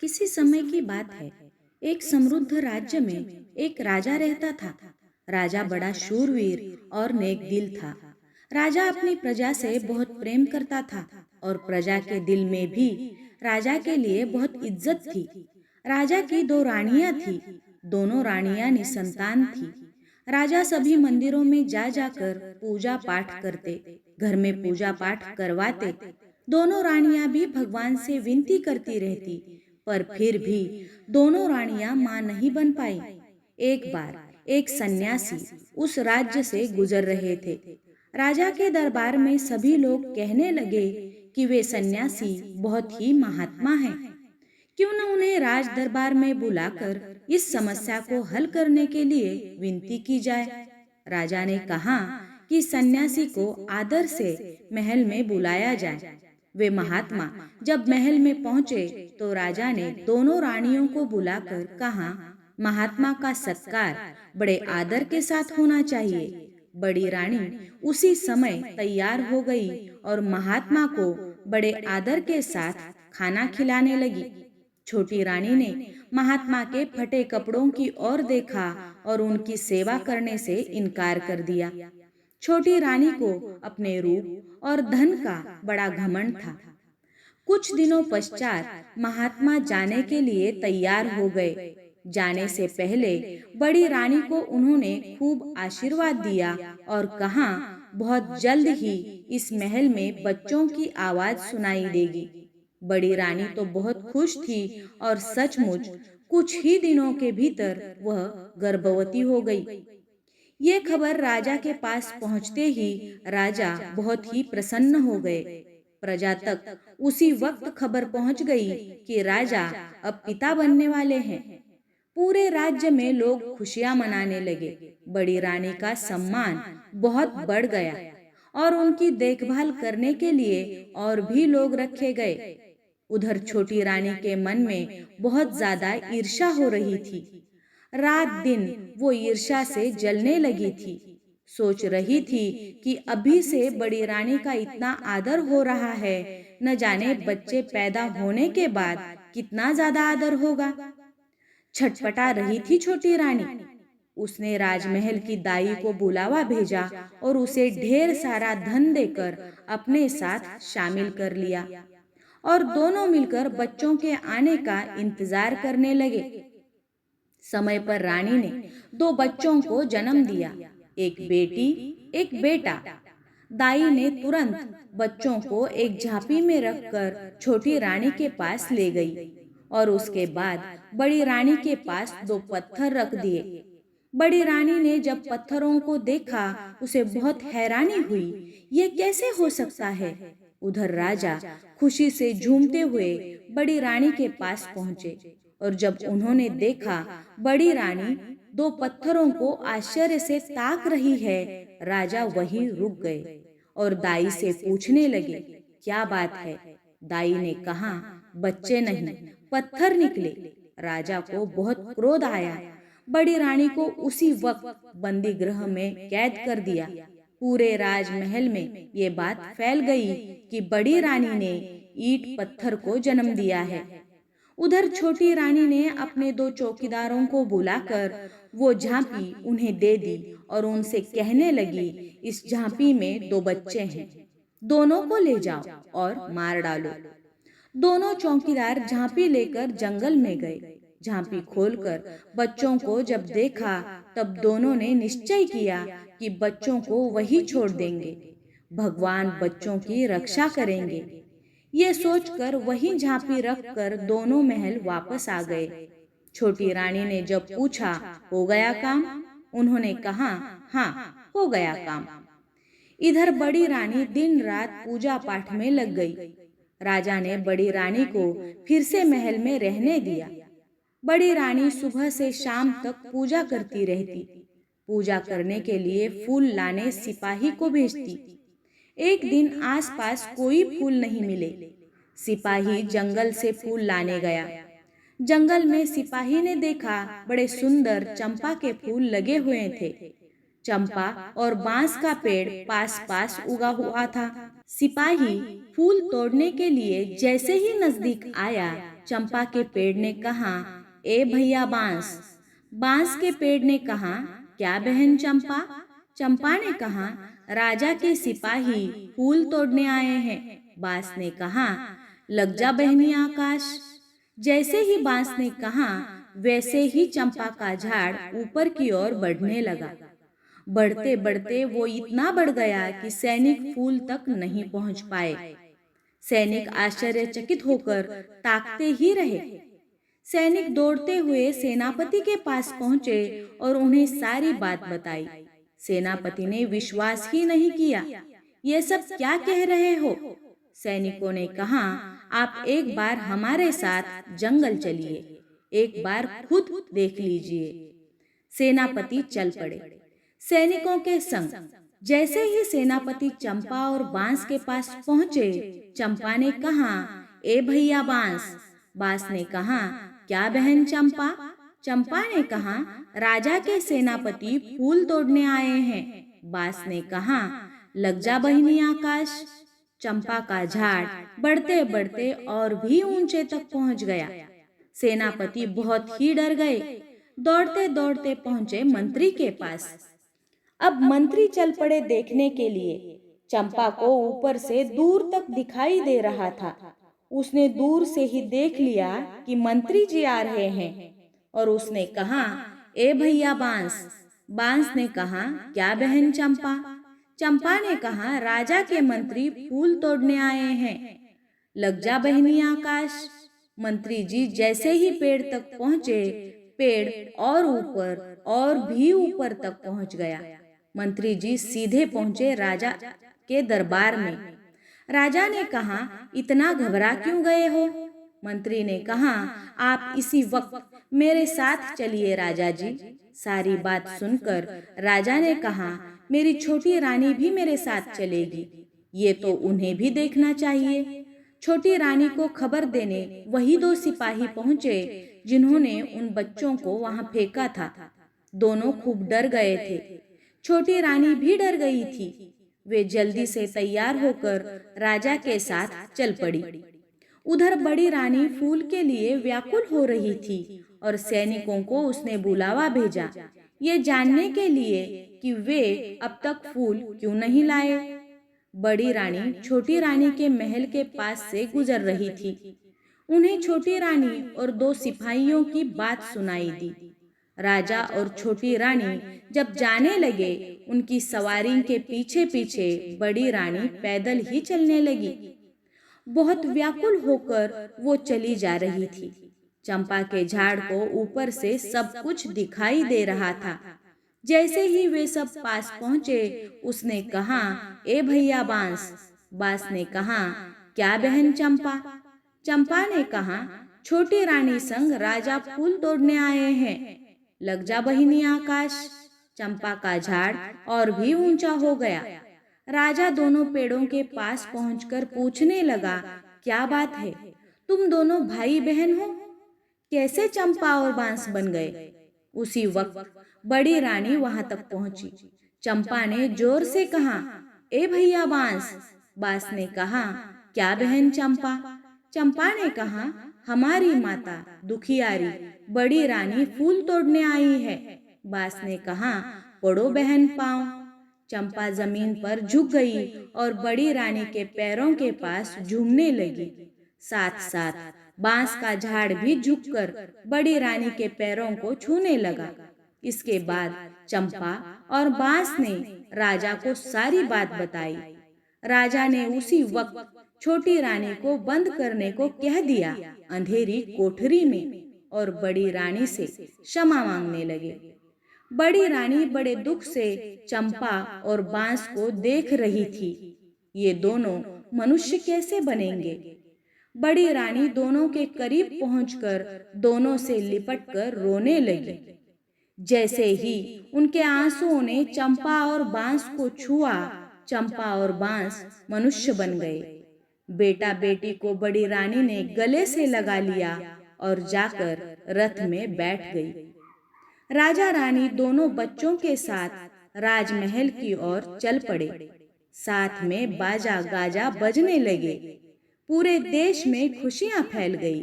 किसी समय की बात है। एक समृद्ध राज्य में एक राजा रहता था। राजा बड़ा शूरवीर और नेक दिल था। राजा अपनी प्रजा से बहुत प्रेम करता था और प्रजा के दिल में भी राजा के लिए बहुत इज्जत थी। राजा की दो रानियां थी। दोनों रानियां निसंतान थी। राजा सभी मंदिरों में जा जाकर पूजा पाठ करते, घर में पूजा पाठ करवाते। दोनों रानियां भी भगवान से विनती करती रहती, पर फिर भी दोनों रानियां मां नहीं बन पाई। एक बार एक सन्यासी उस राज्य से गुजर रहे थे। राजा के दरबार में सभी लोग कहने लगे कि वे सन्यासी बहुत ही महात्मा हैं। क्यों न उन्हें राज दरबार में बुलाकर इस समस्या को हल करने के लिए विनती की जाए। राजा ने कहा कि सन्यासी को आदर से महल में बुलाया जाए। वे महात्मा जब महल में पहुंचे तो राजा ने दोनों रानियों को बुलाकर कहा, महात्मा का सत्कार बड़े आदर के साथ होना चाहिए। बड़ी रानी उसी समय तैयार हो गई और महात्मा को बड़े आदर के साथ खाना खिलाने लगी। छोटी रानी ने महात्मा के फटे कपड़ों की ओर देखा और उनकी सेवा करने से इनकार कर दिया। छोटी रानी को अपने रूप और धन का बड़ा घमंड था। कुछ दिनों पश्चात महात्मा जाने के लिए तैयार हो गए। जाने से पहले बड़ी रानी को उन्होंने खूब आशीर्वाद दिया और कहा, बहुत जल्द ही इस महल में बच्चों की आवाज सुनाई देगी। बड़ी रानी तो बहुत खुश थी और सचमुच कुछ ही दिनों के भीतर वह गर्भवती हो गई। ये खबर राजा के पास पहुंचते ही राजा बहुत ही प्रसन्न हो गए। प्रजा तक उसी वक्त खबर पहुंच गई कि राजा अब पिता बनने वाले हैं। पूरे राज्य में लोग खुशियां मनाने लगे। बड़ी रानी का सम्मान बहुत बढ़ गया और उनकी देखभाल करने के लिए और भी लोग रखे गए। उधर छोटी रानी के मन में बहुत ज्यादा ईर्ष्या हो रही थी। रात दिन वो ईर्ष्या से जलने लगी थी। सोच रही थी कि अभी से बड़ी रानी का इतना आदर हो रहा है, न जाने बच्चे पैदा होने के बाद कितना ज्यादा आदर होगा। छटपटा रही थी छोटी रानी। उसने राजमहल की दाई को बुलावा भेजा और उसे ढेर सारा धन देकर अपने साथ शामिल कर लिया और दोनों मिलकर बच्चों के आने का इंतजार करने लगे। समय पर रानी ने दो बच्चों को जन्म दिया, एक बेटी एक बेटा। दाई ने तुरंत बच्चों को एक झांपी में रखकर छोटी रानी के पास ले गई और उसके बाद बड़ी रानी के पास दो पत्थर रख दिए। बड़ी रानी ने जब पत्थरों को देखा उसे बहुत हैरानी हुई, ये कैसे हो सकता है। उधर राजा खुशी से झूमते हुए बड़ी रानी के पास पहुंचे और जब उन्होंने देखा बड़ी रानी दो पत्थरों को आश्चर्य से ताक रही है, राजा वहीं रुक गए और दाई से पूछने लगे, क्या बात है। दाई ने कहा, बच्चे नहीं पत्थर निकले। राजा को बहुत क्रोध आया। बड़ी रानी को उसी वक्त बंदी गृह में कैद कर दिया। पूरे राजमहल में ये बात फैल गई कि बड़ी रानी ने ईंट पत्थर को जन्म दिया है। उधर छोटी रानी ने अपने दो चौकीदारों को बुलाकर वो झांपी उन्हें दे दी और उनसे कहने लगी, इस झांपी में दो बच्चे हैं, दोनों को ले जाओ और मार डालो। दोनों चौकीदार झांपी लेकर जंगल में गए। झांपी खोलकर बच्चों को जब देखा तब दोनों ने निश्चय किया कि बच्चों को वही छोड़ देंगे। भगवान बच्चों की रक्षा करेंगे। ये सोचकर वही झांपी रखकर दोनों महल वापस आ गए। छोटी रानी ने जब पूछा, हो गया काम? उन्होंने कहा, हाँ हो गया काम। इधर बड़ी रानी दिन रात पूजा पाठ में लग गई। राजा ने बड़ी रानी को फिर से महल में रहने दिया। बड़ी रानी सुबह से शाम तक पूजा करती रहती। पूजा करने के लिए फूल लाने सिपाही को भेजती। एक दिन आसपास कोई फूल नहीं मिले। सिपाही जंगल से फूल लाने गया। जंगल में सिपाही ने देखा बड़े सुंदर चंपा के फूल लगे हुए थे। चंपा और बांस का पेड़ पास पास उगा हुआ था। सिपाही फूल तोड़ने के लिए जैसे ही नजदीक आया, चंपा के पेड़ ने कहा, ए भैया बांस। बांस के पेड़ ने कहा, क्या बहन चंपा? चंपा ने कहा, राजा के सिपाही फूल तोड़ने आए हैं। बांस ने कहा, लग जा बहनी आकाश। जैसे ही बांस ने कहा, वैसे ही चंपा का झाड़ ऊपर की ओर बढ़ने लगा। बढ़ते बढ़ते वो इतना बढ़ गया कि सैनिक फूल तक नहीं पहुंच पाए। सैनिक आश्चर्यचकित होकर ताकते ही रहे। सैनिक दौड़ते हुए सेनापति के पास पहुंचे और उन्हें सारी बात बताई। सेनापति ने विश्वास ही नहीं किया। ये सब क्या कह रहे हो? सैनिकों ने कहा, आप एक बार हमारे साथ जंगल चलिए, एक बार खुद देख लीजिए। सेनापति चल पड़े सैनिकों के संग। जैसे ही सेनापति चंपा और बांस के पास पहुंचे, चंपा ने कहा, ए भैया बांस। बांस ने कहा, क्या बहन चंपा? चंपा ने कहा, राजा के सेनापति फूल तोड़ने आए हैं। बांस ने कहा, लग जा बहनी आकाश। चंपा का झाड़ बढ़ते बढ़ते और भी ऊंचे तक पहुंच गया। सेनापति बहुत ही डर गए। दौड़ते दौड़ते पहुंचे मंत्री के पास। अब मंत्री चल पड़े देखने के लिए। चंपा को ऊपर से दूर तक दिखाई दे रहा था। उसने दूर से ही देख लिया कि मंत्री जी आ रहे हैं और उसने कहा, ए भैया बांस। बांस ने कहा, क्या बहन चंपा? चंपा ने कहा, राजा के मंत्री फूल तोड़ने आए हैं। लग जा बहनी आकाश। मंत्री जी जैसे ही पेड़ तक पहुंचे, पेड़ और ऊपर और भी ऊपर तक पहुंच गया। मंत्री जी सीधे पहुंचे राजा के दरबार में। राजा ने कहा, इतना घबरा क्यों गए हो? मंत्री ने कहा, आप इसी वक्त मेरे साथ चलिए राजा जी। सारी बात सुनकर राजा ने कहा, मेरी छोटी रानी भी मेरे साथ चलेगी। ये तो उन्हें भी देखना चाहिए। छोटी रानी को खबर देने वही दो सिपाही पहुंचे जिन्होंने उन बच्चों को वहां फेंका था। दोनों खूब डर गए थे। छोटी रानी भी डर गई थी। वे जल्दी से तैयार होकर राजा के साथ चल पड़ी। उधर बड़ी रानी फूल के लिए व्याकुल हो रही थी और सैनिकों को उसने बुलावा भेजा, ये जानने के लिए कि वे अब तक फूल क्यों नहीं लाए। बड़ी रानी छोटी रानी के महल के पास से गुजर रही थी। उन्हें छोटी रानी और दो सिपाहियों की बात सुनाई दी। राजा और छोटी रानी जब जाने लगे, उनकी सवारी के पीछे पीछे बड़ी रानी पैदल ही चलने लगी। बहुत व्याकुल होकर वो चली जा रही थी। चंपा के झाड़ को ऊपर से सब कुछ दिखाई दे रहा था। जैसे ही वे सब पास पहुंचे, उसने कहा, ए भैया बांस। बांस ने कहा, क्या बहन चंपा? चंपा ने कहा, छोटी रानी संग राजा फूल तोड़ने आए हैं। लग जा बहिनी आकाश। चंपा का झाड़ और भी ऊंचा हो गया। राजा दोनों पेड़ों के पास पहुंचकर पूछने लगा, क्या बात है? तुम दोनों भाई बहन हो? कैसे चंपा और बांस बन गए? उसी वक्त बड़ी रानी वहां तक पहुंची। चंपा ने जोर से कहा, ए भैया बांस। बांस ने कहा, क्या बहन चंपा? चंपा ने कहा, हमारी माता दुखियारी बड़ी रानी फूल तोड़ने आई है। बांस ने कहा, पड़ो बहन पाँव। चंपा जमीन पर झुक गई और बड़ी रानी के पैरों के पास झूमने लगी। साथ साथ बांस का झाड़ भी झुककर बड़ी रानी के पैरों को छूने लगा। इसके बाद चंपा और बांस ने राजा को सारी बात बताई। राजा ने उसी वक्त छोटी रानी को बंद करने को कह दिया अंधेरी कोठरी में और बड़ी रानी से क्षमा मांगने लगे। बड़ी रानी बड़े दुख से चंपा और बांस को देख रही थी। ये दोनों मनुष्य कैसे बनेंगे? बड़ी रानी दोनों के करीब पहुंचकर दोनों से लिपटकर रोने लगी। जैसे ही उनके आंसुओं ने चंपा और बांस को छुआ, चंपा और बांस मनुष्य बन गए। बेटा बेटी को बड़ी रानी ने गले से लगा लिया और जाकर रथ में बैठ गई। राजा रानी दोनों बच्चों के साथ राजमहल की ओर चल पड़े। साथ में बाजा गाजा बजने लगे। पूरे देश में खुशियां फैल गई।